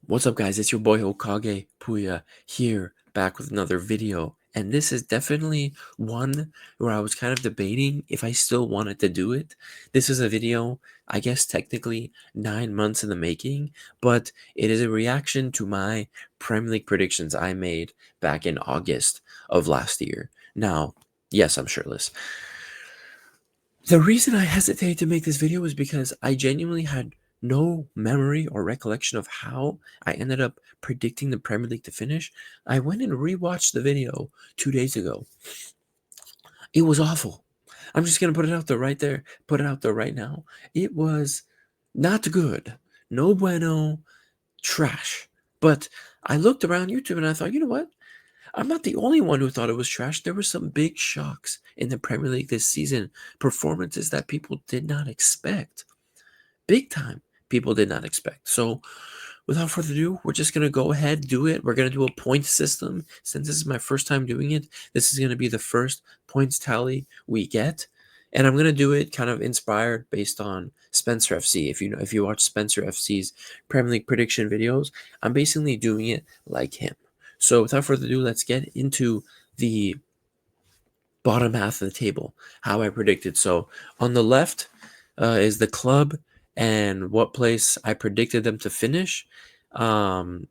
What's up, guys? It's your boy Hokage Puya here, back with another video. And this is definitely one where I was kind of debating if I still wanted to do it. This is a video, I guess technically 9 months in the making, but it is a reaction to my Premier League predictions I made back in August of last year. Now, yes, I'm shirtless. The reason I hesitated to make this video is because I genuinely had no memory or recollection of how I ended up predicting the Premier League to finish. I went and rewatched the video 2 days ago. It was awful. I'm just gonna put it out there right there, put it out there right now. It was not good. No bueno, trash. But I looked around YouTube and I thought, you know what? I'm not the only one who thought it was trash. There were some big shocks in the Premier League this season, performances that people did not expect. Big time people did not expect. So without further ado, we're just going to go ahead, do it. We're going to do a point system. Since this is my first time doing it, this is going to be the first points tally we get. And I'm going to do it kind of inspired based on Spencer FC. If you watch Spencer FC's Premier League prediction videos, I'm basically doing it like him. So without further ado, let's get into the bottom half of the table, how I predicted. So on the left is the club and what place I predicted them to finish. The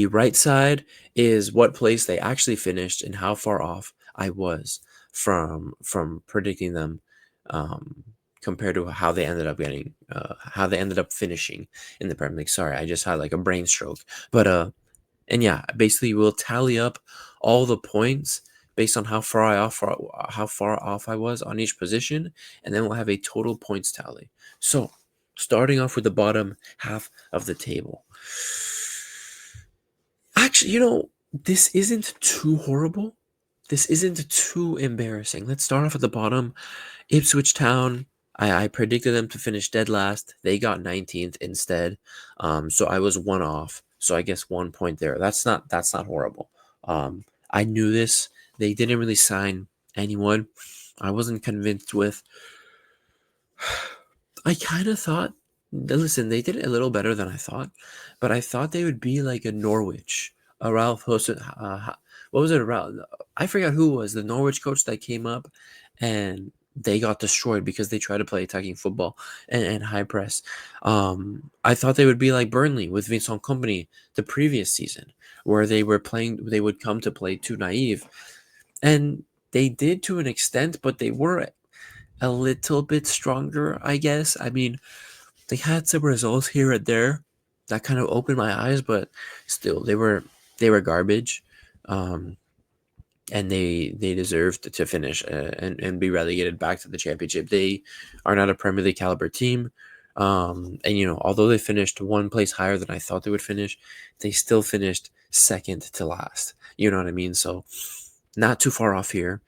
right side is what place they actually finished and how far off I was from predicting them, compared to how they ended up finishing in the Premier League. Sorry, I just had like a brain stroke. But and yeah, basically we'll tally up all the points based on how far off I was on each position, and then we'll have a total points tally. So, starting off with the bottom half of the table. Actually, this isn't too horrible. This isn't too embarrassing. Let's start off at the bottom. Ipswich Town. I predicted them to finish dead last. They got 19th instead. So I was one off. So I guess 1 point there. That's not horrible. I knew this. They didn't really sign anyone. I wasn't convinced with. I kind of thought. Listen, they did it a little better than I thought, but I thought they would be like a Norwich, a Ralph Hosted. What was it around? I forgot who was the Norwich coach that came up, and they got destroyed because they tried to play attacking football and high press. I thought they would be like Burnley with Vincent Kompany the previous season, where they would come to play too naive, and they did to an extent, but they were a little bit stronger, I guess. I mean, they had some results here and there that kind of opened my eyes, but still, they were garbage. And they deserved to finish and be relegated back to the championship. They are not a Premier League caliber team. And although they finished one place higher than I thought they would finish, they still finished second to last. You know what I mean? So not too far off here.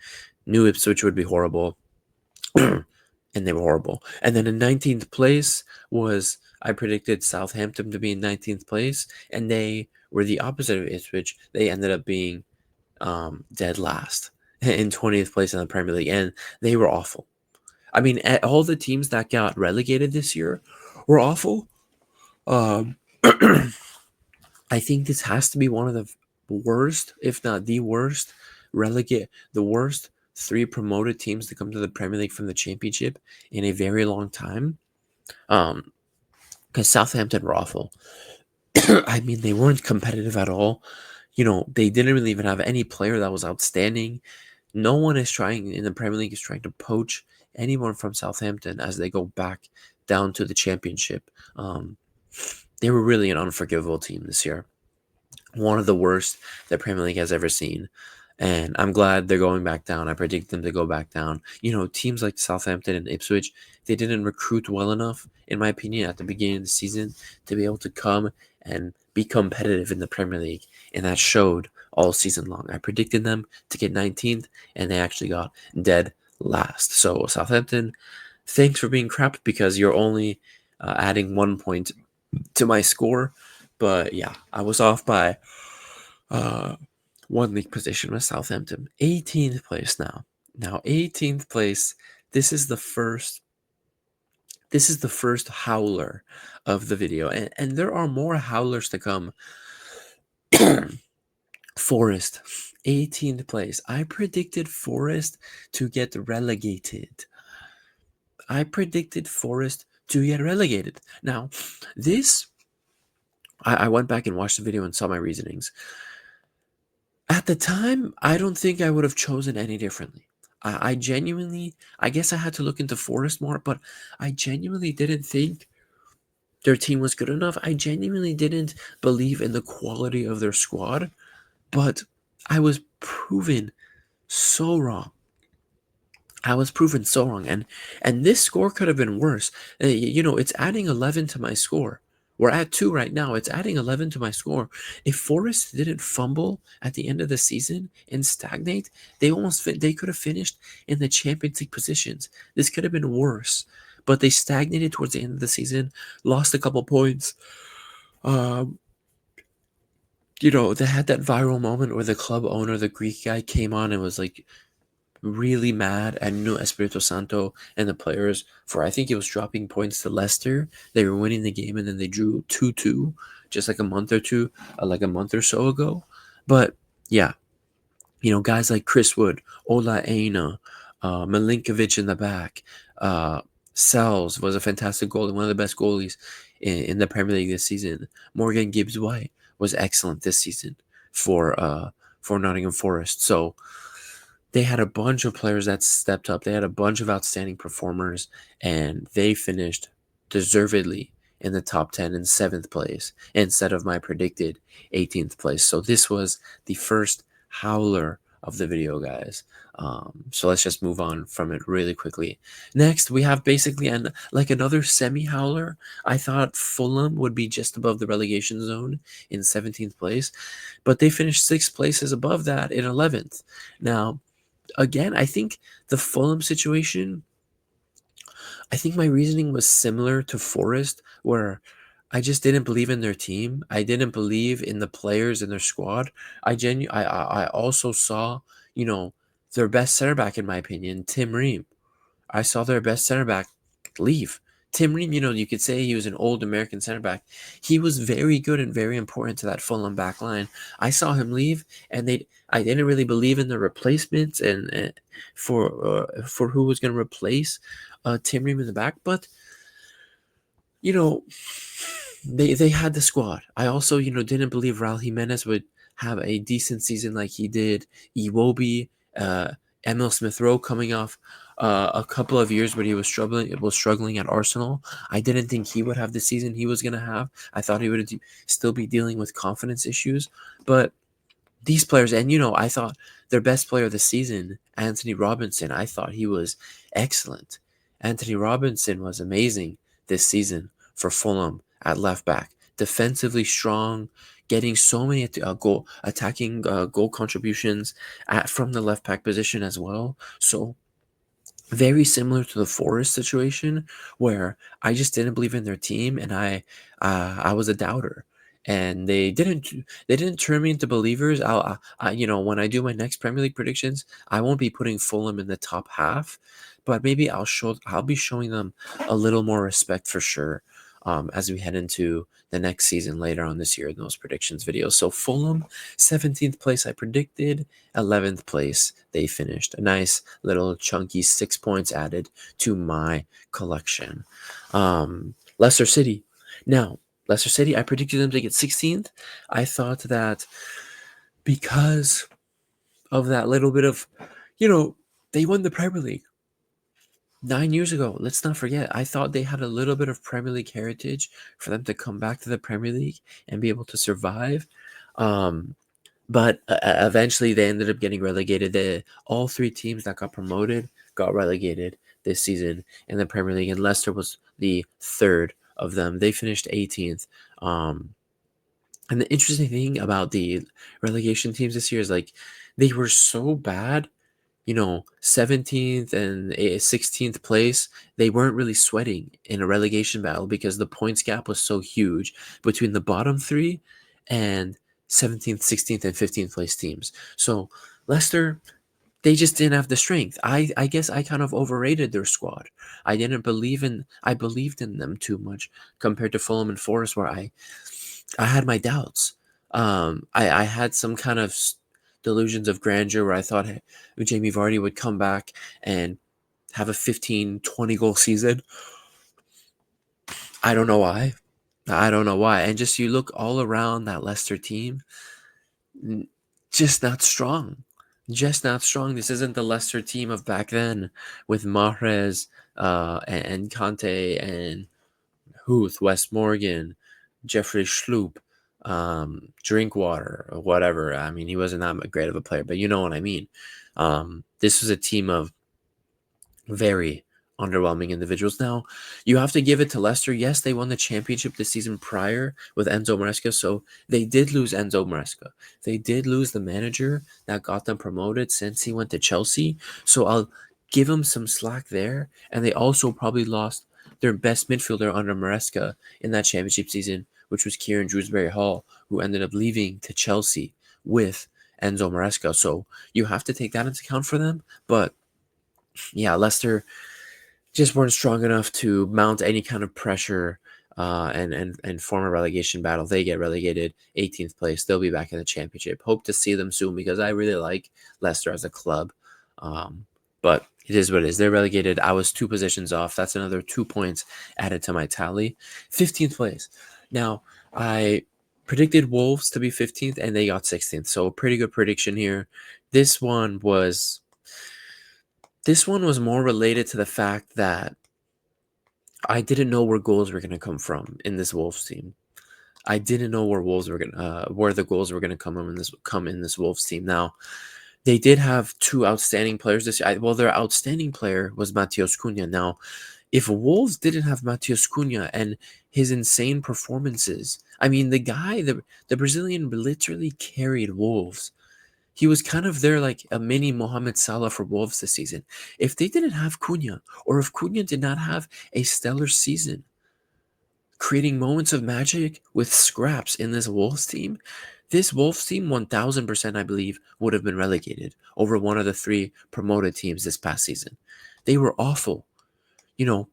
Knew Ipswich would be horrible. And they were horrible. And then in 19th place was, I predicted Southampton to be in 19th place, and they were the opposite of Ipswich. They ended up being dead last in 20th place in the Premier League, and they were awful. I mean, all the teams that got relegated this year were awful. I think this has to be one of the worst, if not the worst, the worst 3 promoted teams to come to the Premier League from the Championship in a very long time. Because Southampton were awful. I mean, they weren't competitive at all. They didn't really even have any player that was outstanding. No one is trying in the Premier League is trying to poach anyone from Southampton as they go back down to the Championship. They were really an unforgivable team this year. One of the worst the Premier League has ever seen. And I'm glad they're going back down. I predict them to go back down. Teams like Southampton and Ipswich, they didn't recruit well enough, in my opinion, at the beginning of the season to be able to come and be competitive in the Premier League. And that showed all season long. I predicted them to get 19th, and they actually got dead last. So Southampton, thanks for being crap because you're only adding 1 point to my score. But yeah, I was off by 1 league position with Southampton. 18th place now. Now 18th place. This is the first This is the first howler of the video, and there are more howlers to come. Forest, 18th place. I predicted Forest to get relegated. I predicted Forest to get relegated. Now, this, I went back and watched the video and saw my reasonings. At the time, I don't think I would have chosen any differently. I genuinely, I guess I had to look into Forest more, but I genuinely didn't think their team was good enough. I genuinely didn't believe in the quality of their squad, but I was proven so wrong. I was proven so wrong, and this score could have been worse. It's adding 11 to my score. We're at 2 right now. It's adding 11 to my score. If Forest didn't fumble at the end of the season and stagnate, they could have finished in the Champions League positions. This could have been worse, but they stagnated towards the end of the season, lost a couple points. They had that viral moment where the club owner, the Greek guy, came on and was like really mad at Nuno Espirito Santo and the players for, I think it was dropping points to Leicester. They were winning the game and then they drew 2-2 just like a month or so ago. But yeah, guys like Chris Wood, Ola Aina, Milinkovic in the back, Sells was a fantastic goalie, one of the best goalies in the Premier League this season. Morgan Gibbs-White was excellent this season for Nottingham Forest. So they had a bunch of players that stepped up. They had a bunch of outstanding performers, and they finished deservedly in the top 10 in 7th place instead of my predicted 18th place. So this was the first howler of the video, guys. So let's just move on from it really quickly. Next, we have basically another semi-howler. I thought Fulham would be just above the relegation zone in 17th place, but they finished 6 places above that in 11th. Now, again, I think the Fulham situation, I think my reasoning was similar to Forest, where I just didn't believe in their team. I didn't believe in the players in their squad. I also saw, their best center back, in my opinion, Tim Ream. I saw their best center back leave. Tim Ream, you could say he was an old American center back. He was very good and very important to that Fulham back line. I saw him leave, and I didn't really believe in the replacements and for who was going to replace Tim Ream in the back. But they had the squad. I also didn't believe Raul Jimenez would have a decent season like he did. Iwobi, Emil Smith Rowe coming off a couple of years where he was struggling at Arsenal. I didn't think he would have the season he was going to have. I thought he would still be dealing with confidence issues. But these players, and I thought their best player of the season, Anthony Robinson, I thought he was excellent. Anthony Robinson was amazing this season for Fulham at left back. Defensively strong, getting so many attacking goal contributions from the left back position as well. So very similar to the Forest situation, where I just didn't believe in their team, and I was a doubter, and they didn't turn me into believers. When I do my next Premier League predictions, I won't be putting Fulham in the top half, but maybe I'll be showing them a little more respect for sure, as we head into the next season later on this year in those predictions videos. So Fulham, 17th place I predicted, 11th place they finished. A nice little chunky 6 points added to my collection. Leicester City. Now, Leicester City, I predicted them to get 16th. I thought that because of that little bit of, they won the Premier League 9 years ago. Let's not forget, I thought they had a little bit of Premier League heritage for them to come back to the Premier League and be able to survive. But eventually they ended up getting relegated. All 3 teams that got promoted got relegated this season in the Premier League, and Leicester was the 3rd of them. They finished 18th. And the interesting thing about the relegation teams this year is they were so bad, 17th and 16th place, they weren't really sweating in a relegation battle because the points gap was so huge between the bottom 3 and 17th, 16th, and 15th place teams. So Leicester, They just didn't have the strength. I guess I kind of overrated their squad. I believed in them too much compared to Fulham and Forest, where I had my doubts. I had some kind of delusions of grandeur where I thought, hey, Jamie Vardy would come back and have a 15-20 goal season. I don't know why. I don't know why. And just you look all around that Leicester team, just not strong. Just not strong. This isn't the Leicester team of back then with Mahrez and Conte and Huth, Wes Morgan, Jeffrey Schlupp, Drinkwater, or whatever. I mean, he wasn't that great of a player, but you know what I mean. This was a team of very underwhelming individuals. Now, you have to give it to Leicester. Yes, they won the championship the season prior with Enzo Maresca, so they did lose Enzo Maresca. They did lose the manager that got them promoted since he went to Chelsea, so I'll give them some slack there. And they also probably lost their best midfielder under Maresca in that championship season, which was Kieran Dewsbury-Hall, who ended up leaving to Chelsea with Enzo Maresca. So you have to take that into account for them, but yeah, Leicester just weren't strong enough to mount any kind of pressure and form a relegation battle. They get relegated 18th place. They'll be back in the championship. Hope to see them soon because I really like Leicester as a club. But it is what it is. They're relegated. I was 2 positions off. That's another 2 points added to my tally. 15th place. Now, I predicted Wolves to be 15th and they got 16th. So a pretty good prediction here. This one was more related to the fact that I didn't know where goals were going to come from in this Wolves team. I didn't know where where the goals were going to come in this Wolves team. Now, they did have 2 outstanding players this year. Well, their outstanding player was Matheus Cunha. Now, if Wolves didn't have Matheus Cunha and his insane performances, I mean, the Brazilian literally carried Wolves. He was kind of there like a mini Mohamed Salah for Wolves this season. If they didn't have Cunha, or if Cunha did not have a stellar season, creating moments of magic with scraps in this Wolves team, 1000%, I believe, would have been relegated over one of the 3 promoted teams this past season. They were awful. You know,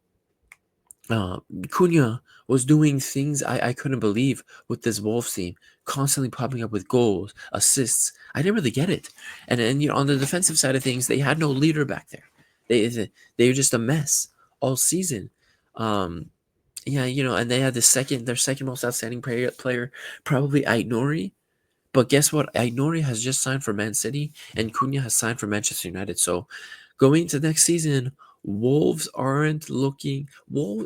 Cunha was doing things I couldn't believe with this Wolves team, constantly popping up with goals, assists. I didn't really get it. And you know, on the defensive side of things, they had no leader back there. They were just a mess all season. Yeah, you know, and they had their second most outstanding player probably Aït-Nouri. But guess what? Aït-Nouri has just signed for Man City, and Cunha has signed for Manchester United. So going into next season, Wolves aren't looking.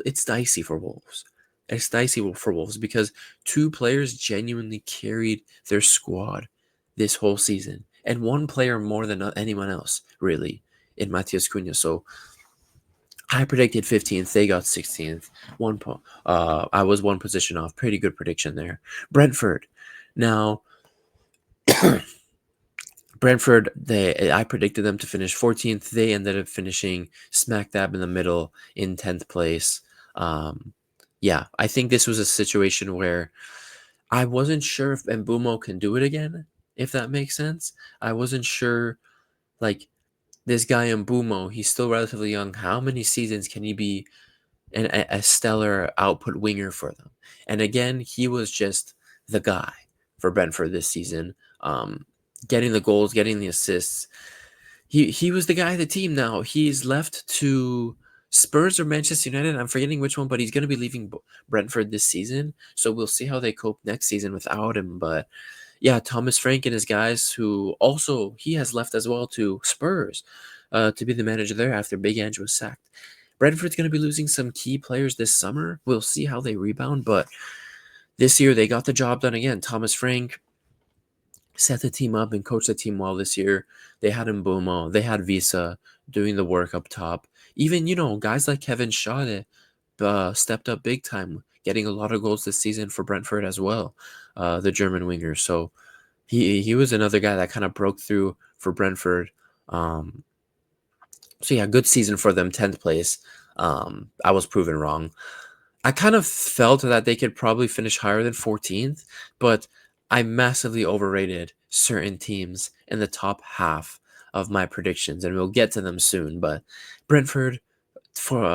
It's dicey for Wolves. It's dicey for Wolves because 2 players genuinely carried their squad this whole season, and 1 player more than anyone else, really, in Matheus Cunha. So I predicted 15th. They got 16th. I was 1 position off. Pretty good prediction there. Brentford. Now, Brentford, I predicted them to finish 14th. They ended up finishing smack dab in the middle in 10th place. Yeah, I think this was a situation where I wasn't sure if Mbeumo can do it again, if that makes sense. I wasn't sure, like, this guy Mbeumo, he's still relatively young. How many seasons can he be a stellar output winger for them? And again, he was just the guy for Brentford this season. Getting the goals, getting the assists. He was the guy of the team now. He's left to Spurs or Manchester United. I'm forgetting which one, but he's going to be leaving Brentford this season. So we'll see how they cope next season without him. But yeah, Thomas Frank and his guys, who also he has left as well to Spurs to be the manager there after Big Ange was sacked. Brentford's going to be losing some key players this summer. We'll see how they rebound. But this year they got the job done again. Thomas Frank set the team up and coached the team well this year. They had Mbeumo, they had Visa doing the work up top. Even, you know, guys like Kevin Schade stepped up big time, getting a lot of goals this season for Brentford as well, the German winger. So he was another guy that kind of broke through for Brentford. So yeah, good season for them, 10th place. I was proven wrong. I kind of felt that they could probably finish higher than 14th, but I massively overrated certain teams in the top half of my predictions, and we'll get to them soon. But Brentford, for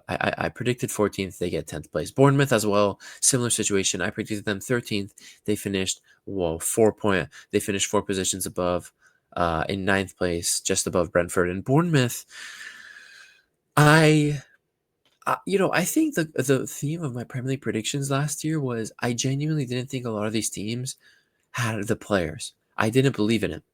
I predicted 14th, they get 10th place. Bournemouth as well, similar situation. I predicted them 13th. They finished They finished 4 positions above, in 9th place, just above Brentford. And Bournemouth, I I think the theme of my Premier League predictions last year was I genuinely didn't think a lot of these teams had the players. I didn't believe in it.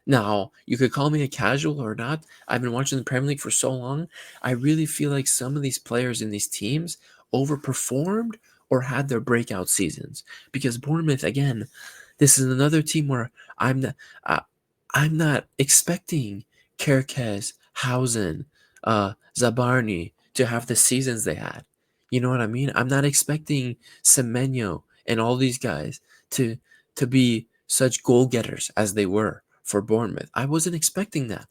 Now, you could call me a casual or not. I've been watching the Premier League for so long. I really feel like some of these players in these teams overperformed or had their breakout seasons. Because Bournemouth, again, this is another team where I'm not, uh, I'm not expecting Kerkez, Hausen, Zabarni to have the seasons they had. You know what I mean? I'm not expecting Semenyo and all these guys to to be such goal getters as they were for Bournemouth. I wasn't expecting that.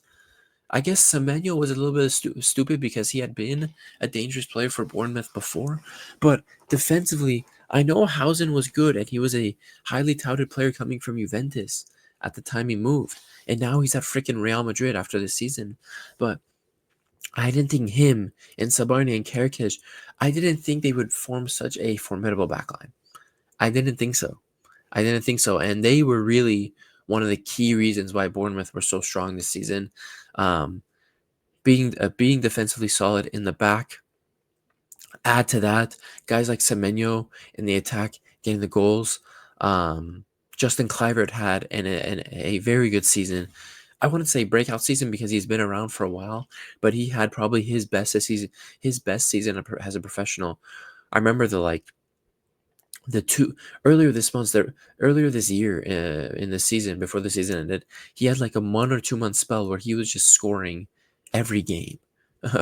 I guess Semenyo was a little bit stupid because he had been a dangerous player for Bournemouth before, but defensively, I know Hausen was good and he was a highly touted player coming from Juventus at the time he moved, and now he's at freaking Real Madrid after this season. But I didn't think him and Sabarni and Kerkic, I didn't think they would form such a formidable backline. I didn't think so. I didn't think so. And they were really one of the key reasons why Bournemouth were so strong this season. Um, being defensively solid in the back. Add to that, guys like Semenyo in the attack getting the goals. Justin Kluivert had a very good season. I wouldn't say breakout season because he's been around for a while, but he had probably his best season as a professional. I remember the two earlier this year, in the season before the season ended, he had like a 1 or 2 month spell where he was just scoring every game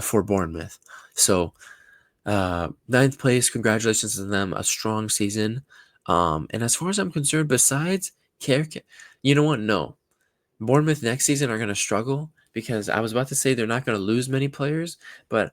for Bournemouth. So ninth place, congratulations to them, a strong season. And as far as I'm concerned, besides Kerk, you know what? No, Bournemouth next season are going to struggle because I was about to say they're not going to lose many players, but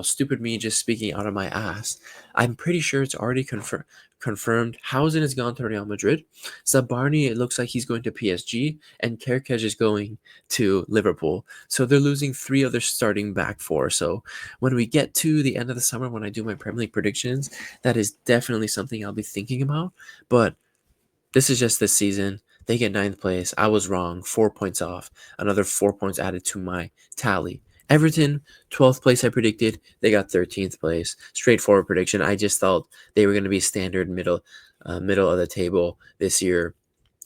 stupid me just speaking out of my ass. I'm pretty sure it's already confirmed. Hausen has gone to Real Madrid. Zabarni, it looks like he's going to PSG, and Kerkez is going to Liverpool. So they're losing 3 of their starting back 4. So when we get to the end of the summer, when I do my Premier League predictions, that is definitely something I'll be thinking about. But this is just this season. They get 9th place. I was wrong. 4 points off. Another 4 points added to my tally. Everton, 12th place I predicted. They got 13th place. Straightforward prediction. I just thought they were going to be standard middle of the table this year.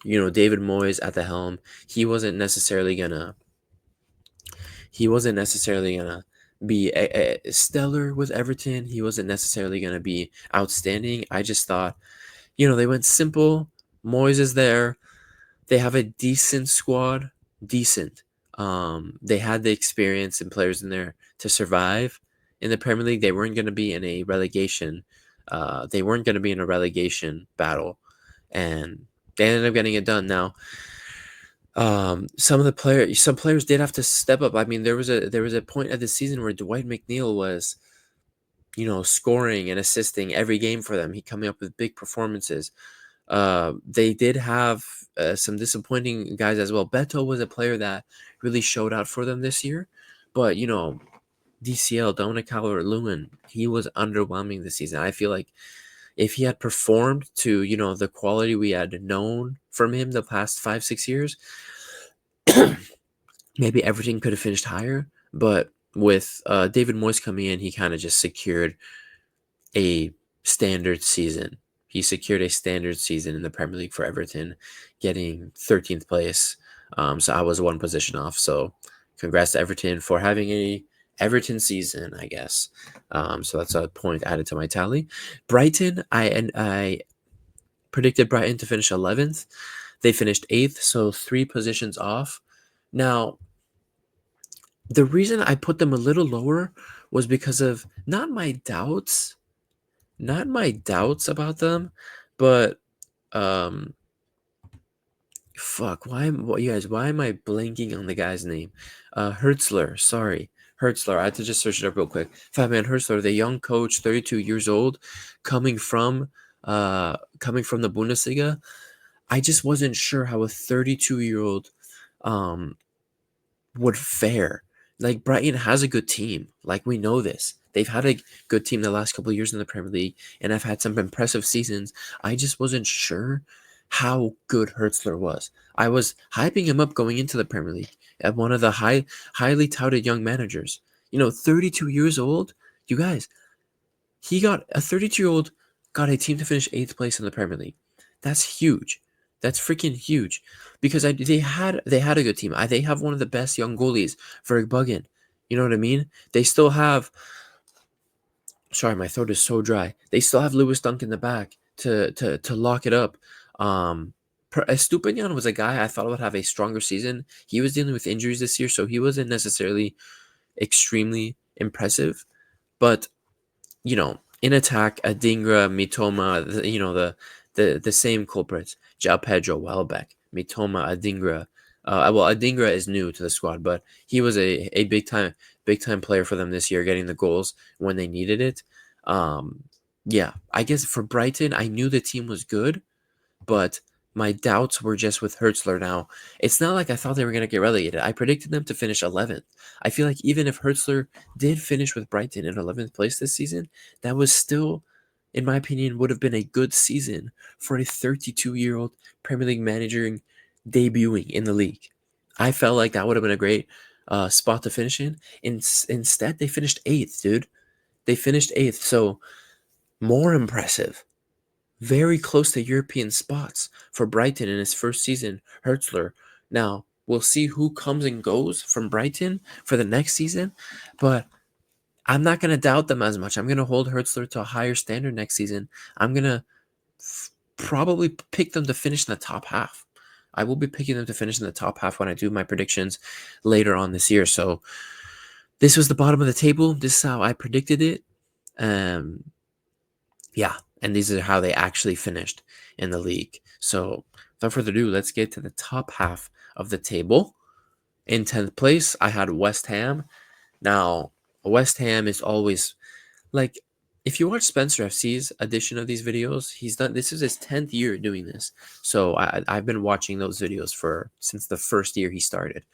David Moyes at the helm. He wasn't necessarily gonna be a stellar with Everton. He wasn't necessarily gonna be outstanding. I just thought, they went simple. Moyes is there. They have a decent squad. Decent. They had the experience and players in there to survive in the Premier League. They weren't going to be in a relegation. They weren't going to be in a relegation battle, and they ended up getting it done. Now, some players did have to step up. I mean, there was a point of the season where Dwight McNeil was, scoring and assisting every game for them. He coming up with big performances. They did have some disappointing guys as well. Beto was a player that really showed out for them this year, but DCL, Dominic Calvert-Lewin, he was underwhelming this season. I feel like if he had performed to the quality we had known from him the past 5-6 years, maybe everything could have finished higher. But with David Moyes coming in, he kind of just secured a standard season. He secured a standard season in the Premier League for Everton, getting 13th place. So I was 1 position off. So congrats to Everton for having a Everton season, I guess. So that's a point added to my tally. Brighton, I predicted Brighton to finish 11th. They finished 8th, so 3 positions off. Now, the reason I put them a little lower was because of not my doubts about them, but why am I blanking on the guy's name? Hertzler, sorry. Hertzler. I had to just search it up real quick. Fabian Hertzler, the young coach, 32 years old, coming from the Bundesliga. I just wasn't sure how a 32-year-old would fare. Like Brighton has a good team. Like we know this. They've had a good team the last couple of years in the Premier League and have had some impressive seasons. I just wasn't sure how good Hertzler was. I was hyping him up going into the Premier League at one of the highly touted young managers. 32 years old. You guys, he got a 32-year-old got a team to finish 8th place in the Premier League. That's huge. That's freaking huge because they had a good team. They have one of the best young goalies, Vergbuggen. You know what I mean? They still have. Sorry, my throat is so dry. They still have Lewis Dunk in the back to lock it up. Estupinian was a guy I thought would have a stronger season. He was dealing with injuries this year, so he wasn't necessarily extremely impressive. But in attack, Adingra, Mitoma, the same culprits. João Pedro, Welbeck, Mitoma, Adingra. Adingra is new to the squad, but he was a big time player for them this year, getting the goals when they needed it. Yeah, I guess for Brighton, I knew the team was good, but my doubts were just with Hertzler now. It's not like I thought they were going to get relegated. I predicted them to finish 11th. I feel like even if Hertzler did finish with Brighton in 11th place this season, that was still, in my opinion, would have been a good season for a 32-year-old Premier League manager debuting in the league. I felt like that would have been a great spot to finish in. Instead, they finished 8th, dude. They finished 8th, so more impressive. Very close to European spots for Brighton in his first season, Hertzler. Now, we'll see who comes and goes from Brighton for the next season, but I'm not going to doubt them as much. I'm going to hold Hertzler to a higher standard next season. I'm going to probably pick them to finish in the top half. I will be picking them to finish in the top half when I do my predictions later on this year. So this was the bottom of the table. This is how I predicted it. Yeah, and these are how they actually finished in the league. So without further ado, let's get to the top half of the table. In 10th place, I had West Ham. Now, West Ham is always like, if you watch Spencer FC's edition of these videos, this is his 10th year doing this. So I've been watching those videos since the first year he started.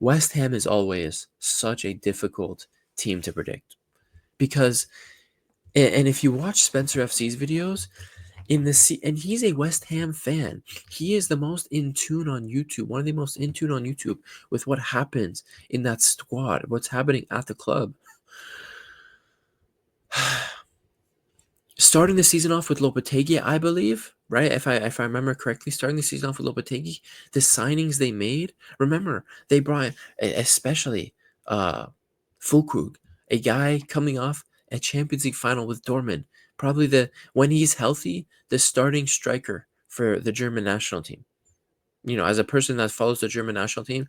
West Ham is always such a difficult team to predict because, and if you watch Spencer FC's videos, and he's a West Ham fan. He is the most in tune on YouTube, one of the most in tune on YouTube with what happens in that squad, what's happening at the club. Starting the season off with Lopetegui, I believe, right? If I remember correctly, starting the season off with Lopetegui, the signings they made. Remember, they brought especially Fulkrug, a guy coming off a Champions League final with Dortmund. Probably when he's healthy, the starting striker for the German national team. As a person that follows the German national team,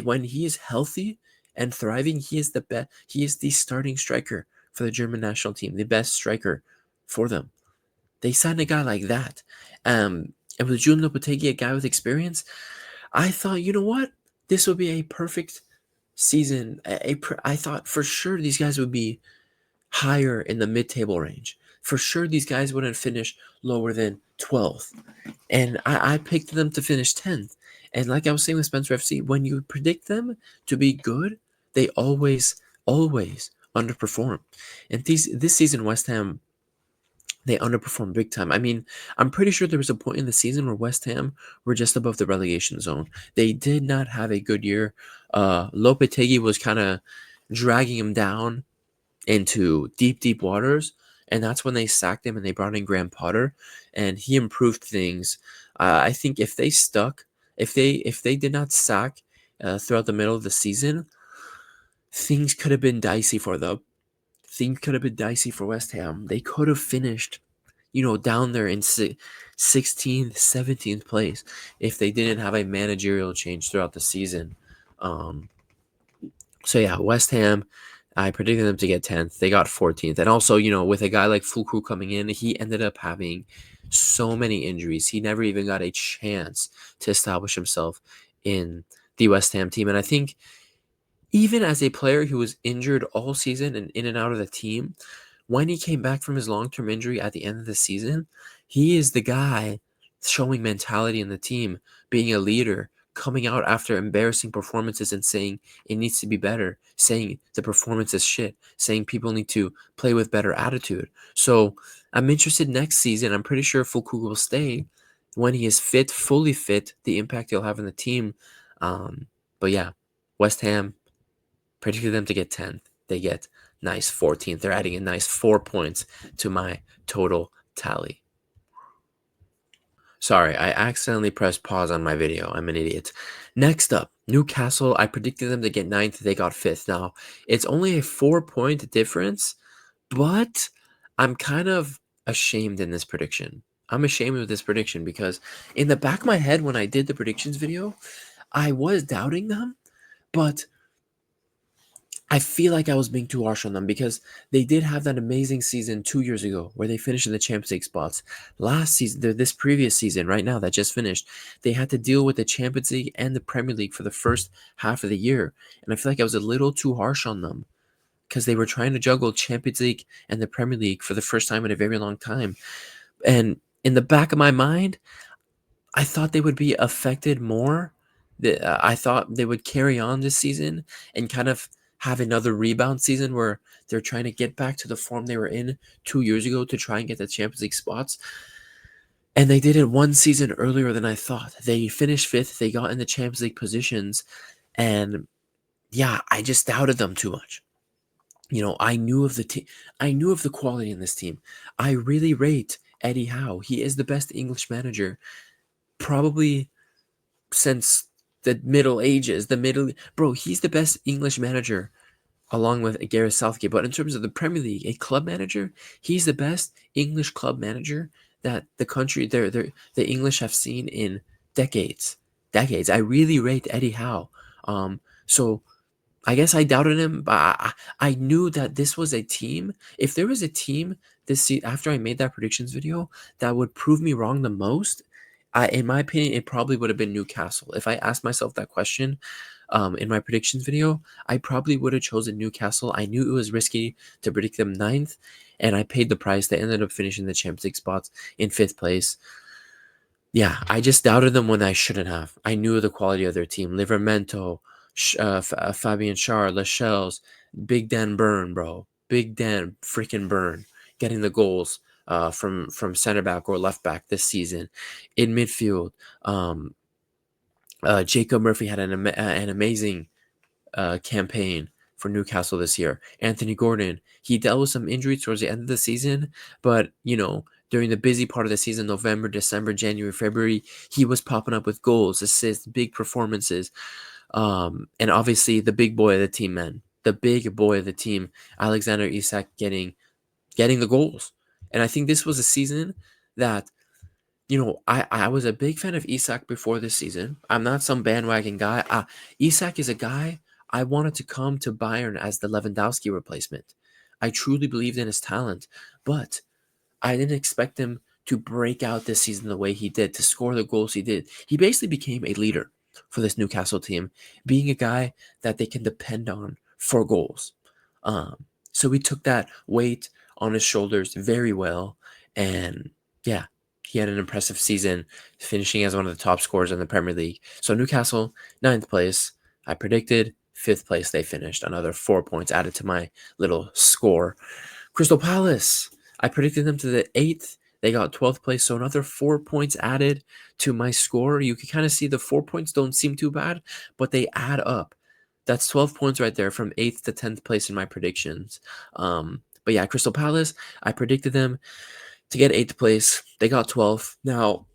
when he is healthy and thriving, he is the best. He is the starting striker for the German national team, the best striker for them. They signed a guy like that. And with Julian Lopetegui, a guy with experience, I thought, you know what? This would be a perfect season. I thought for sure these guys would be higher in the mid-table range. For sure these guys wouldn't finish lower than 12th. And I picked them to finish 10th. And like I was saying with Spencer FC, when you predict them to be good, they always underperform. And this season, West Ham, they underperformed big time. I mean, I'm pretty sure there was a point in the season where West Ham were just above the relegation zone. They did not have a good year. Lopetegui was kind of dragging him down into deep waters, and that's when they sacked him and they brought in Graham Potter, and he improved things. I think if they did not sack throughout the middle of the season, things could have been dicey for them. Things could have been dicey for West Ham. They could have finished, down there in 16th, 17th place if they didn't have a managerial change throughout the season. So yeah, West Ham, I predicted them to get 10th. They got 14th. And also, with a guy like Fulkrug coming in, he ended up having so many injuries. He never even got a chance to establish himself in the West Ham team. And I think even as a player who was injured all season and in and out of the team, when he came back from his long-term injury at the end of the season, he is the guy showing mentality in the team, being a leader, coming out after embarrassing performances and saying it needs to be better, saying the performance is shit, saying people need to play with better attitude. So I'm interested next season. I'm pretty sure Fukuga will stay when he is fit, fully fit, the impact he'll have on the team. But yeah, West Ham, predicted them to get 10th. They get nice 14th. They're adding a nice 4 points to my total tally. Sorry, I accidentally pressed pause on my video. I'm an idiot. Next up, Newcastle. I predicted them to get 9th. They got 5th. Now, it's only a 4-point difference, but I'm kind of ashamed in this prediction. I'm ashamed of this prediction because in the back of my head, when I did the predictions video, I was doubting them, but I feel like I was being too harsh on them because they did have that amazing season 2 years ago where they finished in the Champions League spots. Last season, this previous season, right now that just finished, they had to deal with the Champions League and the Premier League for the first half of the year. And I feel like I was a little too harsh on them because they were trying to juggle Champions League and the Premier League for the first time in a very long time. And in the back of my mind, I thought they would be affected more. I thought they would carry on this season and kind of have another rebound season where they're trying to get back to the form they were in 2 years ago to try and get the Champions League spots. And they did it one season earlier than I thought. They finished 5th. They got in the Champions League positions. And yeah, I just doubted them too much. You know, I knew of the team. I knew of the quality in this team. I really rate Eddie Howe. He is the best English manager probably since the Middle Ages. Bro, he's the best English manager along with Gareth Southgate. But in terms of the Premier League, a club manager, he's the best English club manager that the English have seen in decades. Decades. I really rate Eddie Howe. So I guess I doubted him, but I knew that this was a team. If there was a team after I made that predictions video that would prove me wrong the most, in my opinion, it probably would have been Newcastle. If I asked myself that question in my predictions video, I probably would have chosen Newcastle. I knew it was risky to predict them 9th, and I paid the price. They ended up finishing the Champions League spots in 5th place. Yeah, I just doubted them when I shouldn't have. I knew the quality of their team. Livermento, Fabian Schär, Lascelles, Big Dan Burn, bro. Big Dan freaking Burn getting the goals from center back or left back this season. In midfield, Jacob Murphy had an amazing campaign for Newcastle this year. Anthony Gordon, he dealt with some injuries towards the end of the season, but during the busy part of the season, November, December, January, February, he was popping up with goals, assists, big performances. And obviously the big boy of the team, man. The big boy of the team, Alexander Isak getting the goals. And I think this was a season that, I was a big fan of Isak before this season. I'm not some bandwagon guy. Isak is a guy I wanted to come to Bayern as the Lewandowski replacement. I truly believed in his talent, but I didn't expect him to break out this season the way he did, to score the goals he did. He basically became a leader for this Newcastle team, being a guy that they can depend on for goals. So he took that weight on his shoulders very well. And yeah, he had an impressive season, finishing as one of the top scorers in the Premier League. So Newcastle, 9th place. I predicted 5th place they finished. Another 4 points added to my little score. Crystal Palace, I predicted them to the 8th. They got 12th place, so another 4 points added to my score. You can kind of see the 4 points don't seem too bad, but they add up. That's 12 points right there from 8th to 10th place in my predictions. But yeah, Crystal Palace, I predicted them to get 8th place. They got 12th. Now,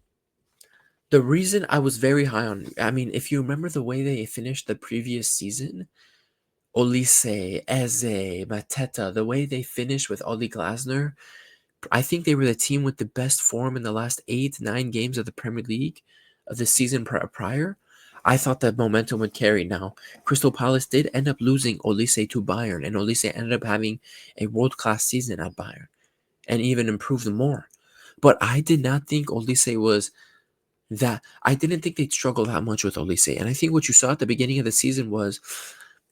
the reason I was very high on, if you remember the way they finished the previous season, Olise, Eze, Mateta, the way they finished with Oli Glasner, I think they were the team with the best form in the last 8-9 games of the Premier League of the season prior. I thought that momentum would carry. Now, Crystal Palace did end up losing Olise to Bayern, and Olise ended up having a world-class season at Bayern and even improved more. But I did not think Olise was that. I didn't think they'd struggle that much with Olise. And I think what you saw at the beginning of the season was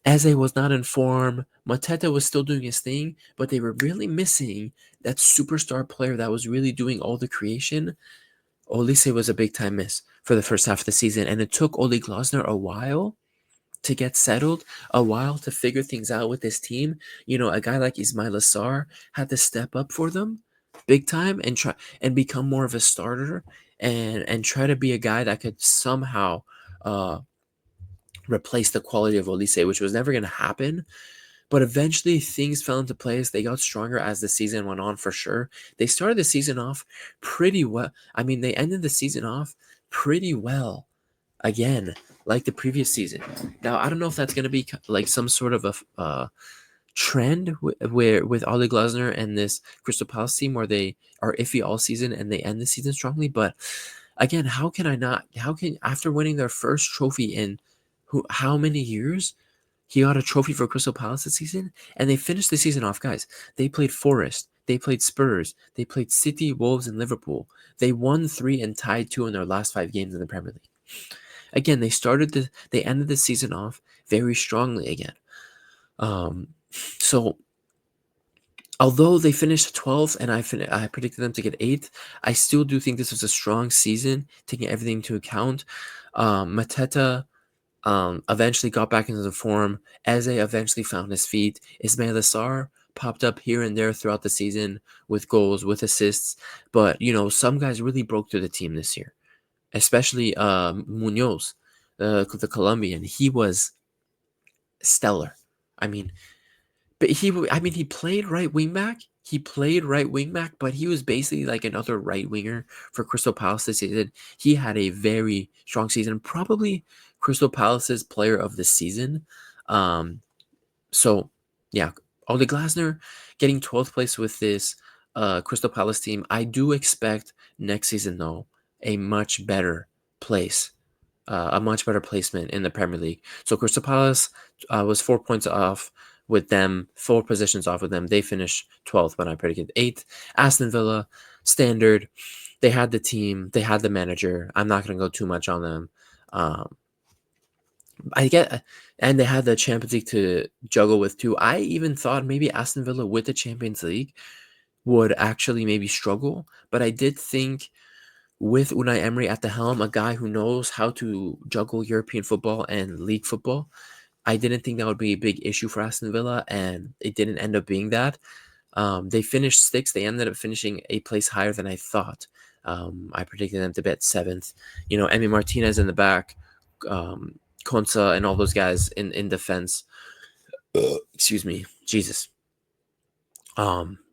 Eze was not in form. Mateta was still doing his thing, but they were really missing that superstar player that was really doing all the creation. Olise was a big time miss for the first half of the season, and it took Ole Glasner a while to get settled, a while to figure things out with this team. A guy like Ismail Assar had to step up for them big time and try and become more of a starter and try to be a guy that could somehow uh, replace the quality of Olise, which was never going to happen. But eventually things fell into place. They got stronger as the season went on for sure. They started the season off pretty well. I mean, they ended the season off pretty well again, like the previous season. Now, I don't know if that's going to be like some sort of a trend where with Ole Glasner and this Crystal Palace team where they are iffy all season and they end the season strongly. But again, how can I not? How can after winning their first trophy in how many years? He got a trophy for Crystal Palace this season, and they finished the season off, guys. They played Forest, they played Spurs, they played City, Wolves, and Liverpool. They won 3 and tied 2 in their last 5 games in the Premier League. Again, they ended the season off very strongly again. So although they finished 12th and I predicted them to get 8th, I still do think this was a strong season, taking everything into account. Mateta eventually got back into the form. Eze eventually found his feet. Ismail Assar popped up here and there throughout the season with goals, with assists. But, some guys really broke through the team this year, especially Munoz, the Colombian. He was stellar. I mean, he played right wing back. He played right wing back, but he was basically like another right winger for Crystal Palace this season. He had a very strong season, probably Crystal Palace's player of the season. So yeah, Ole Glasner getting 12th place with this Crystal Palace team. I do expect next season though a much better place. A much better placement in the Premier League. So Crystal Palace was 4 points off with them, 4 positions off with them. They finished 12th, but I predicted 8th. Aston Villa, standard. They had the team, they had the manager. I'm not going to go too much on them. And they had the Champions League to juggle with too. I even thought maybe Aston Villa with the Champions League would actually maybe struggle, but I did think with Unai Emery at the helm, a guy who knows how to juggle European football and league football, I didn't think that would be a big issue for Aston Villa, and it didn't end up being that. They finished 6th. They ended up finishing a place higher than I thought. I predicted them to bet 7th. Emi Martinez in the back, Konsa, and all those guys in defense. Excuse me. Jesus.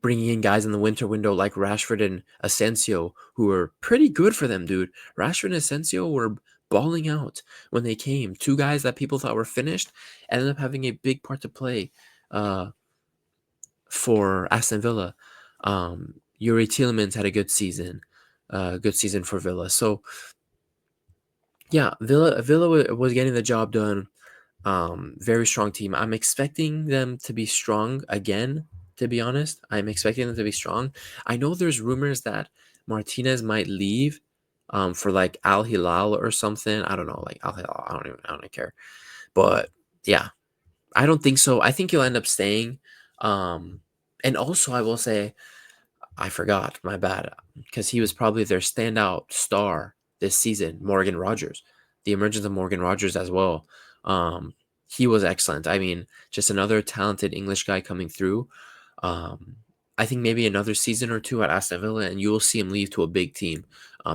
Bringing in guys in the winter window like Rashford and Asensio, who were pretty good for them, dude. Rashford and Asensio were balling out when they came. 2 guys that people thought were finished ended up having a big part to play for Aston Villa. Yuri Tielemans had a good season for Villa. So yeah, Villa was getting the job done. Very strong team. I'm expecting them to be strong again. To be honest, I'm expecting them to be strong. I know there's rumors that Martinez might leave for like Al Hilal or something. I don't know, like Al Hilal. I don't care. But yeah, I don't think so. I think he'll end up staying. And also I will say, I forgot, my bad, because he was probably their standout star this season, Morgan Rogers. The emergence of Morgan Rogers as well. He was excellent. I mean, just another talented English guy coming through. I think maybe another season or 2 at Aston Villa, and you will see him leave to a big team.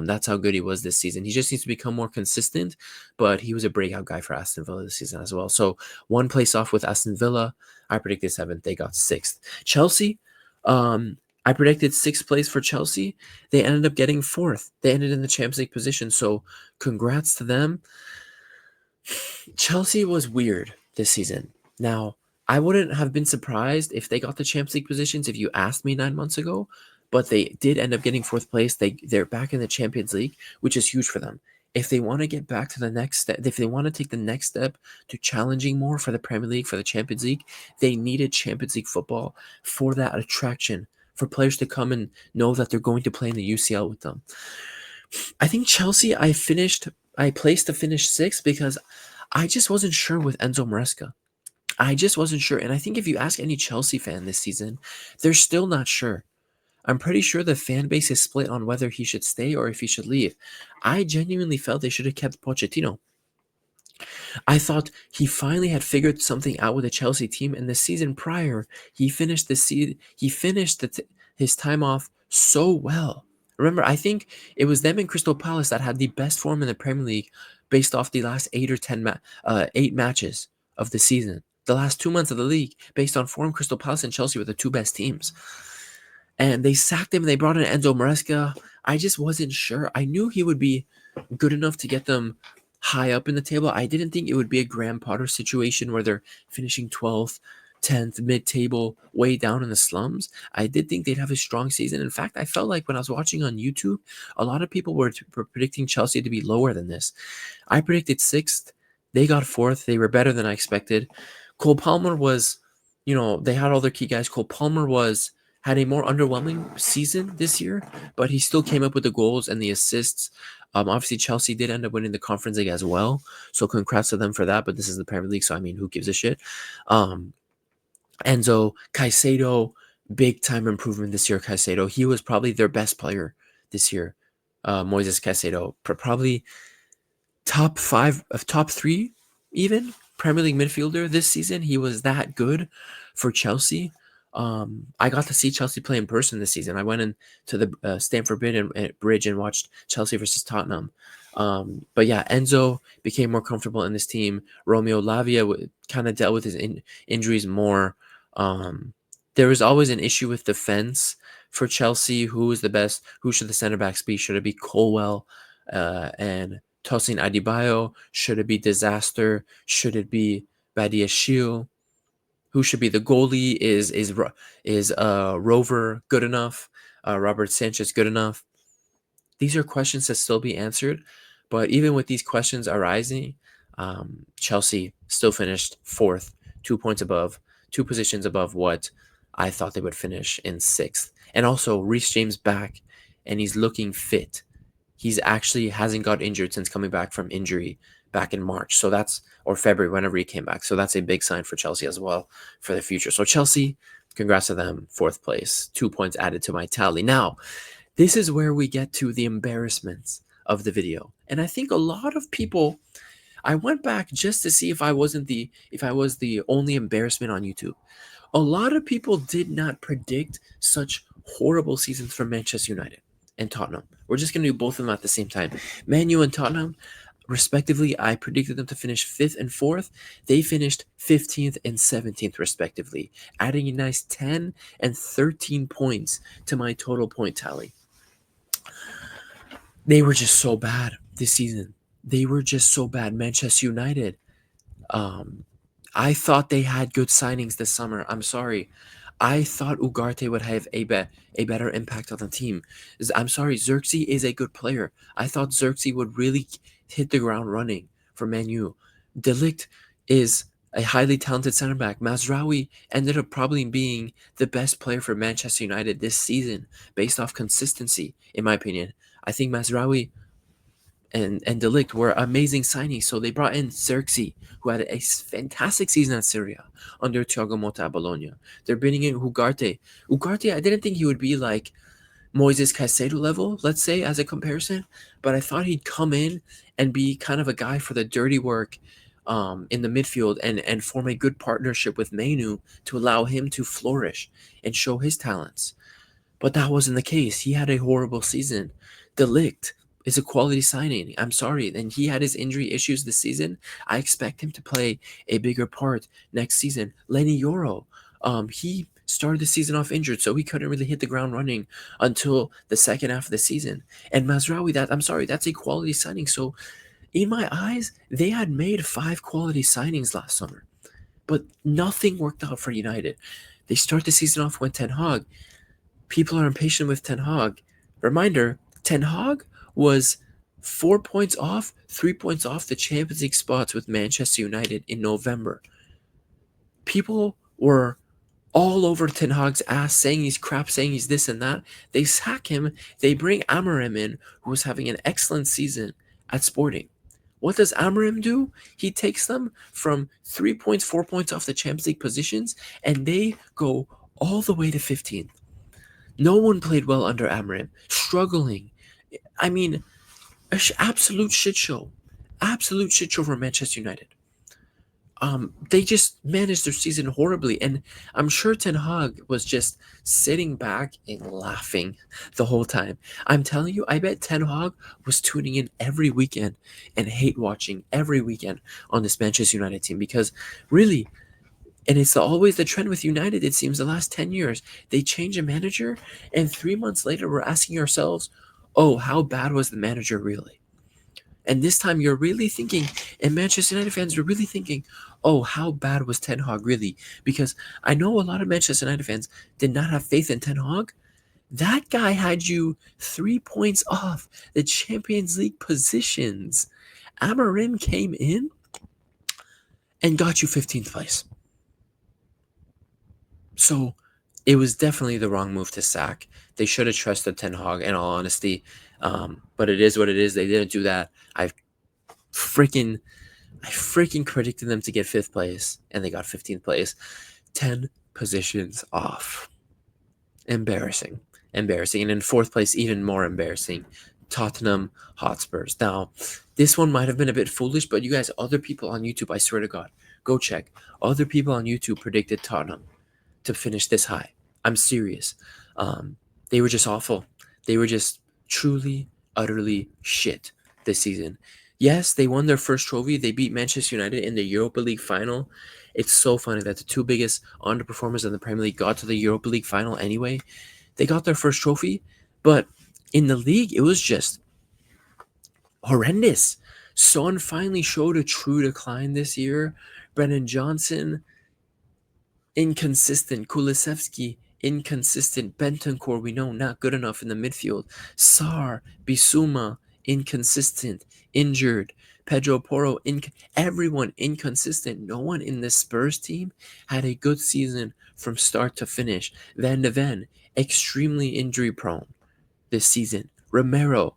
That's how good he was this season. He just needs to become more consistent, but he was a breakout guy for Aston Villa this season as well. So 1 place off with Aston Villa. I predicted 7th. They got 6th. Chelsea, I predicted 6th place for Chelsea. They ended up getting 4th. They ended in the Champions League position. So congrats to them. Chelsea was weird this season. Now, I wouldn't have been surprised if they got the Champions League positions if you asked me 9 months ago, but they did end up getting 4th place. They're back in the Champions League, which is huge for them. If they want to get back to the next step, if they want to take the next step to challenging more for the Premier League, for the Champions League, they needed Champions League football for that attraction, for players to come and know that they're going to play in the UCL with them. I think Chelsea, I placed to finish 6th because I just wasn't sure with Enzo Maresca. I just wasn't sure. And I think if you ask any Chelsea fan this season, they're still not sure. I'm pretty sure the fan base is split on whether he should stay or if he should leave. I genuinely felt they should have kept Pochettino. I thought he finally had figured something out with the Chelsea team, and the season prior, he finished his time off so well. Remember, I think it was them and Crystal Palace that had the best form in the Premier League based off the last 8 matches of the season. The last 2 months of the league, based on form, Crystal Palace and Chelsea were the two best teams. And they sacked him. They brought in Enzo Maresca. I just wasn't sure. I knew he would be good enough to get them high up in the table. I didn't think it would be a Graham Potter situation where they're finishing 12th, 10th, mid-table, way down in the slums. I did think they'd have a strong season. In fact, I felt like when I was watching on YouTube, a lot of people were predicting Chelsea to be lower than this. I predicted 6th. They got 4th. They were better than I expected. Cole Palmer was, they had all their key guys. Cole Palmer had a more underwhelming season this year, but he still came up with the goals and the assists. Obviously, Chelsea did end up winning the Conference League as well, so congrats to them for that. But this is the Premier League, so I mean, who gives a shit? Enzo Caicedo, big time improvement this year. Caicedo, he was probably their best player this year. Moises Caicedo, probably top 5 of top 3, even Premier League midfielder this season. He was that good for Chelsea. I got to see Chelsea play in person this season. I went into the Stamford Bridge and watched Chelsea versus Tottenham. But yeah, Enzo became more comfortable in this team. Romeo Lavia kind of dealt with his injuries more. There was always an issue with defense for Chelsea. Who is the best? Who should the center backs be? Should it be Colwell and Tosin Adebayo? Should it be Disaster? Should it be Badiashile? Who should be the goalie? Is Rover good enough? Robert Sanchez good enough? These are questions that still be answered. But even with these questions arising, Chelsea still finished 4th, 2 points above, 2 positions above what I thought they would finish in 6th. And also, Reece James back, and he's looking fit. He's actually hasn't got injured since coming back from injury back in March. Or February, whenever he came back. So that's a big sign for Chelsea as well for the future. So Chelsea, congrats to them, 4th place, 2 points added to my tally. Now, this is where we get to the embarrassments of the video. And I think a lot of people, I went back just to see if I was the only embarrassment on YouTube. A lot of people did not predict such horrible seasons for Manchester United and Tottenham. We're just going to do both of them at the same time. Man U and Tottenham, respectively, I predicted them to finish 5th and 4th. They finished 15th and 17th, respectively, adding a nice 10 and 13 points to my total point tally. They were just so bad this season. They were just so bad. Manchester United, I thought they had good signings this summer. I'm sorry. I thought Ugarte would have a better impact on the team. I'm sorry, Xerxes is a good player. I thought Xerxes would really hit the ground running for Man U. De Ligt is a highly talented center back. Mazraoui ended up probably being the best player for Manchester United this season based off consistency, in my opinion. I think Mazraoui and De Ligt were amazing signings. So they brought in Xerxes, who had a fantastic season at Syria under Thiago Motta at Bologna. They're bringing in Ugarte. Ugarte, I didn't think he would be like Moises Caicedo level, let's say, as a comparison, but I thought he'd come in and be kind of a guy for the dirty work in the midfield and form a good partnership with Mainu to allow him to flourish and show his talents. But that wasn't the case. He had a horrible season. De Ligt is a quality signing. I'm sorry. And he had his injury issues this season. I expect him to play a bigger part next season. Lenny Yoro, he started the season off injured, so he couldn't really hit the ground running until the second half of the season. And Mazraoui, that's a quality signing. So in my eyes, they had made 5 quality signings last summer, but nothing worked out for United. They start the season off with Ten Hag. People are impatient with Ten Hag. Reminder, Ten Hag was 4 points off, 3 points off the Champions League spots with Manchester United in November. People were all over Ten Hag's ass, saying he's crap, saying he's this and that. They sack him. They bring Amorim in, who was having an excellent season at Sporting. What does Amorim do? He takes them from 3 points, 4 points off the Champions League positions, and they go all the way to 15th. No one played well under Amarim. Struggling. I mean, absolute shit show. Absolute shit show for Manchester United. They just managed their season horribly, and I'm sure Ten Hag was just sitting back and laughing the whole time. I'm telling you, I bet Ten Hag was tuning in every weekend and hate watching every weekend on this Manchester United team because really, and it's always the trend with United, it seems the last 10 years, they change a manager, and 3 months later, we're asking ourselves, oh, how bad was the manager really? And this time you're really thinking, and Manchester United fans are really thinking, oh, how bad was Ten Hag really? Because I know a lot of Manchester United fans did not have faith in Ten Hag. That guy had you 3 points off the Champions League positions. Amarim came in and got you 15th place. So it was definitely the wrong move to sack. They should have trusted Ten Hag, in all honesty. But it is what it is. They didn't do that. Freaking I freaking predicted them to get 5th place, and they got 15th place. 10 positions off. Embarrassing. Embarrassing. And in 4th place, even more embarrassing, Tottenham Hotspurs. Now, this one might have been a bit foolish, but you guys, other people on YouTube, I swear to God, go check. Other people on YouTube predicted Tottenham to finish this high. I'm serious. They were just awful. They were just truly, utterly shit this season. Yes, they won their first trophy. They beat Manchester United in the Europa League final. It's so funny that the two biggest underperformers in the Premier League got to the Europa League final anyway. They got their first trophy, but in the league, it was just horrendous. Son finally showed a true decline this year. Brennan Johnson, inconsistent. Kulusevski, inconsistent. Bentancur, we know, not good enough in the midfield. Sarr, Bissouma, inconsistent. Injured. Pedro Porro, everyone inconsistent. No one in the Spurs team had a good season from start to finish. Van de Ven, extremely injury prone this season. Romero,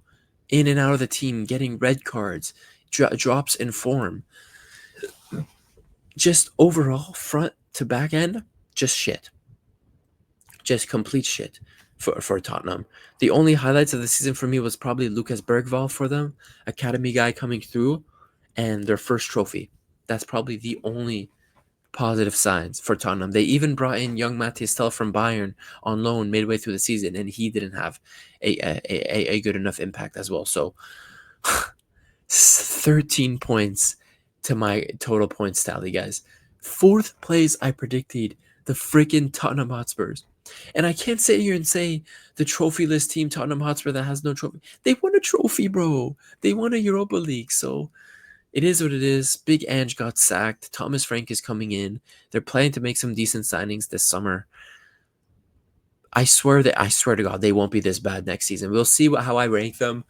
in and out of the team, getting red cards, drops in form. Just overall, front to back end, just shit. Just complete shit for Tottenham. The only highlights of the season for me was probably Lucas Bergvall for them, academy guy coming through, and their first trophy. That's probably the only positive signs for Tottenham. They even brought in young Matthias Tell from Bayern on loan midway through the season, and he didn't have a good enough impact as well. So 13 points to my total points tally, guys. 4th place, I predicted the freaking Tottenham Hotspurs. And I can't sit here and say the trophyless team, Tottenham Hotspur, that has no trophy. They won a trophy, bro. They won a Europa League. So it is what it is. Big Ange got sacked. Thomas Frank is coming in. They're planning to make some decent signings this summer. I swear to God, they won't be this bad next season. We'll see how I rank them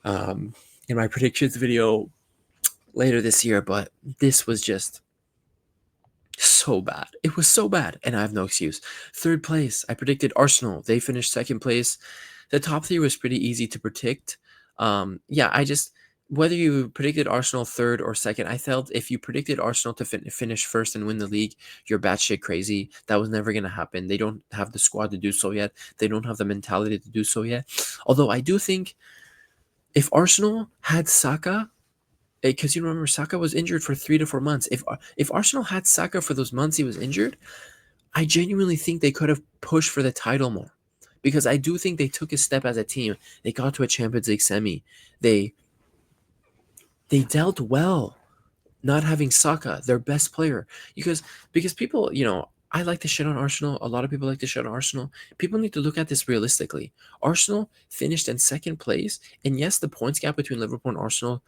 in my predictions video later this year, but this was just so bad. It was so bad, and I have no excuse. 3rd place, I predicted Arsenal. They finished 2nd place. The top 3 was pretty easy to predict. Whether you predicted Arsenal 3rd or 2nd, I felt if you predicted Arsenal to finish 1st and win the league, you're batshit crazy. That was never going to happen. They don't have the squad to do so yet. They don't have the mentality to do so yet. Although I do think if Arsenal had Saka, because you remember Saka was injured for 3 to 4 months. If Arsenal had Saka for those months he was injured, I genuinely think they could have pushed for the title more, because I do think they took a step as a team. They got to a Champions League semi. They dealt well not having Saka, their best player, because people, I like to shit on Arsenal. A lot of people like to shit on Arsenal. People need to look at this realistically. Arsenal finished in 2nd place, and yes, the points gap between Liverpool and Arsenal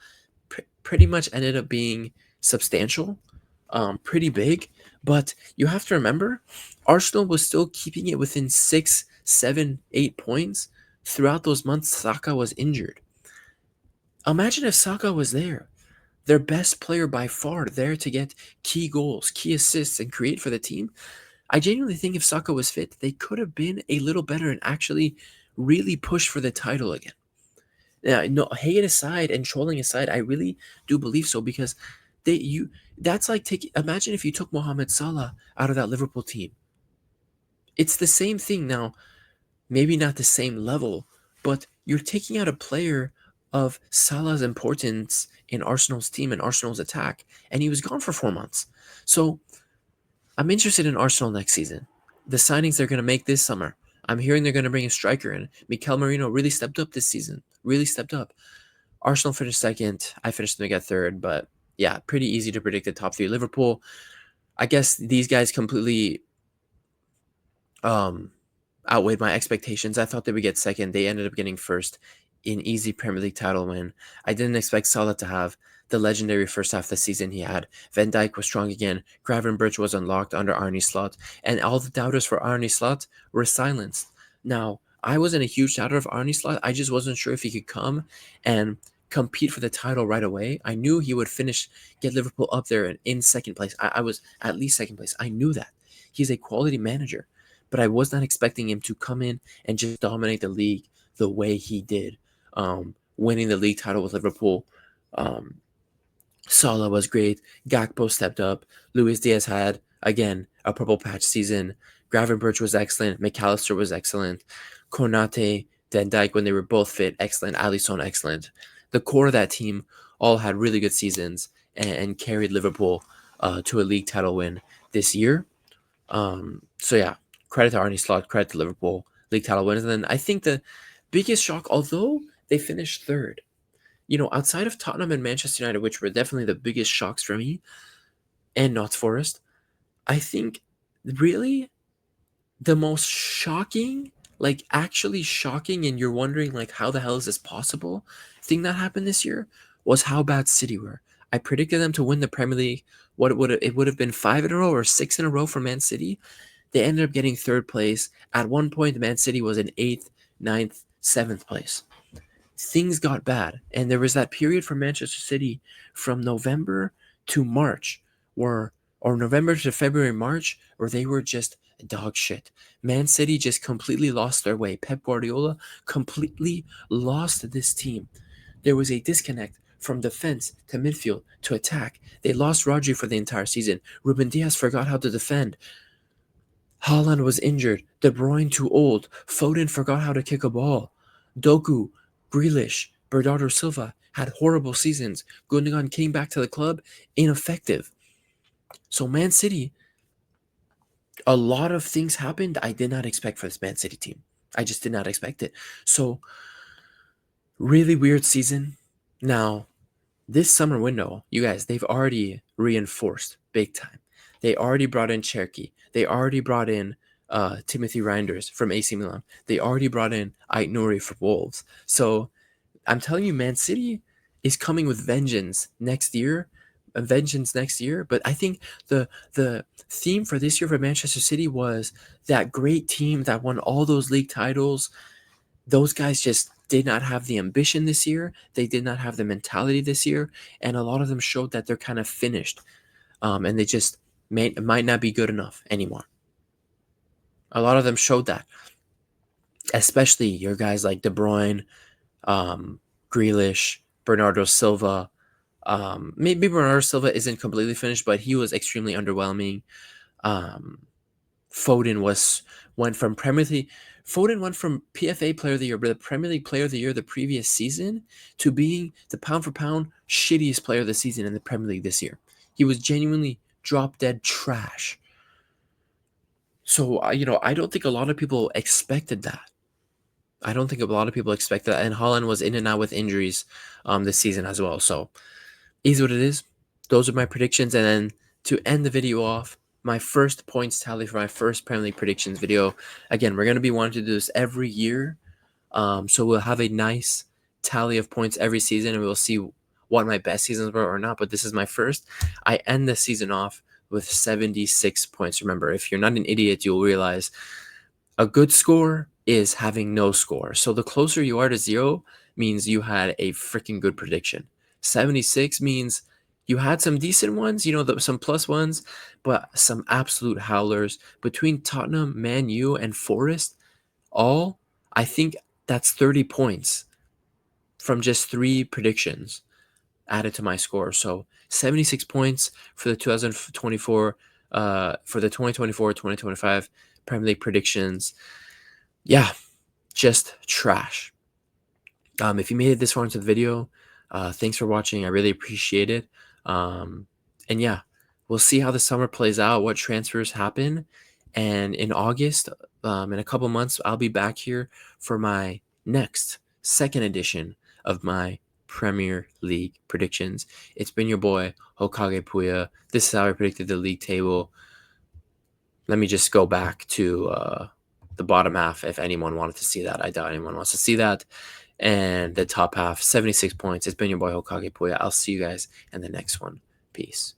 pretty much ended up being substantial, pretty big. But you have to remember, Arsenal was still keeping it within 6, 7, 8 points throughout those months Saka was injured. Imagine if Saka was there, their best player by far, there to get key goals, key assists, and create for the team. I genuinely think if Saka was fit, they could have been a little better and actually really push for the title again. Now, no, hate aside and trolling aside, I really do believe so, because that's like imagine if you took Mohamed Salah out of that Liverpool team. It's the same thing now. maybe not the same level, but you're taking out a player of Salah's importance in Arsenal's team and Arsenal's attack, and he was gone for 4 months. So I'm interested in Arsenal next season. The signings they're going to make this summer. I'm hearing they're going to bring a striker in. Mikel Merino really stepped up this season. Really stepped up. Arsenal finished second. I finished them at third, but yeah, pretty easy to predict the top three. Liverpool, I guess these guys completely um, outweighed my expectations. I thought they would get second. They ended up getting first in easy Premier League title win. I didn't expect Salah to have the legendary first half of the season he had. Van Dijk was strong again. Gravenberch was unlocked under Arne Slot, and all the doubters for Arne Slot were silenced. Now, I wasn't a huge doubter of Arne Slot. I just wasn't sure if he could come and compete for the title right away. I knew he would get Liverpool up there and in second place. I was at least second place. I knew that. He's a quality manager, but I was not expecting him to come in and just dominate the league the way he did, winning the league title with Liverpool. Um, Salah was great. Gakpo stepped up. Luis Diaz had, again, a purple patch season. Gravenberch was excellent. McAllister was excellent. Konate, Van Dijk, when they were both fit, excellent. Alisson, excellent. The core of that team all had really good seasons and carried Liverpool to a league title win this year. So yeah, credit to Arne Slot, credit to Liverpool, league title winners. And then I think the biggest shock, although they finished third, outside of Tottenham and Manchester United, which were definitely the biggest shocks for me, and Notts Forest, I think really the most shocking, like actually shocking, and you're wondering like how the hell is this possible thing that happened this year was how bad City were. I predicted them to win the Premier League. What it would have been 5 in a row or 6 in a row for Man City. They ended up getting third place. At one point, Man City was in eighth, ninth, seventh place. Things got bad, and there was that period for Manchester City from November to March, or November to February, March, where they were just dog shit. Man City just completely lost their way. Pep Guardiola completely lost this team. There was a disconnect from defense to midfield to attack. They lost Rodri for the entire season. Ruben Diaz forgot how to defend. Haaland was injured. De Bruyne too old. Foden forgot how to kick a ball. Doku, Grealish, Bernardo Silva had horrible seasons. Gundogan came back to the club ineffective. So Man City, a lot of things happened I did not expect for this Man City team. I just did not expect it. So really weird season. Now, this summer window, you guys, they've already reinforced big time. They already brought in Cherky. They already brought in Timothy Reinders from AC Milan. They already brought in Ait Nouri for Wolves. So I'm telling you, Man City is coming with vengeance next year. But I think the theme for this year for Manchester City was that great team that won all those league titles. Those guys just did not have the ambition this year. They did not have the mentality this year, and a lot of them showed that they're kind of finished, and they just might not be good enough anymore. A lot of them showed that, especially your guys like De Bruyne, Grealish, Bernardo Silva. Maybe Bernardo Silva isn't completely finished, but he was extremely underwhelming. Foden went from PFA Player of the Year, but the Premier League Player of the Year the previous season, to being the pound for pound shittiest player of the season in the Premier League this year. He was genuinely drop dead trash. So I don't think a lot of people expected that. And Haaland was in and out with injuries this season as well. So is what it is. Those are my predictions. And then to end the video off, my first points tally for my first Premier League predictions video. Again, we're going to be wanting to do this every year. So we'll have a nice tally of points every season, and we'll see what my best seasons were or not. But this is my first. I end the season off with 76 points. Remember, if you're not an idiot, you'll realize a good score is having no score. So the closer you are to 0 means you had a freaking good prediction. 76 means you had some decent ones, some plus ones, but some absolute howlers. Between Tottenham, Man U, and Forest, I think that's 30 points from just 3 predictions added to my score. So 76 points for the 2024, for the 2024-2025 Premier League predictions. Yeah, just trash. If you made it this far into the video, thanks for watching. I really appreciate it. And yeah, we'll see how the summer plays out, what transfers happen. And in August, in a couple months, I'll be back here for my next second edition of my Premier League predictions. It's been your boy, Hokage Puya. This is how I predicted the league table. Let me just go back to the bottom half if anyone wanted to see that. I doubt anyone wants to see that. And the top half, 76 points. It's been your boy Hokage Puya. I'll see you guys in the next one. Peace.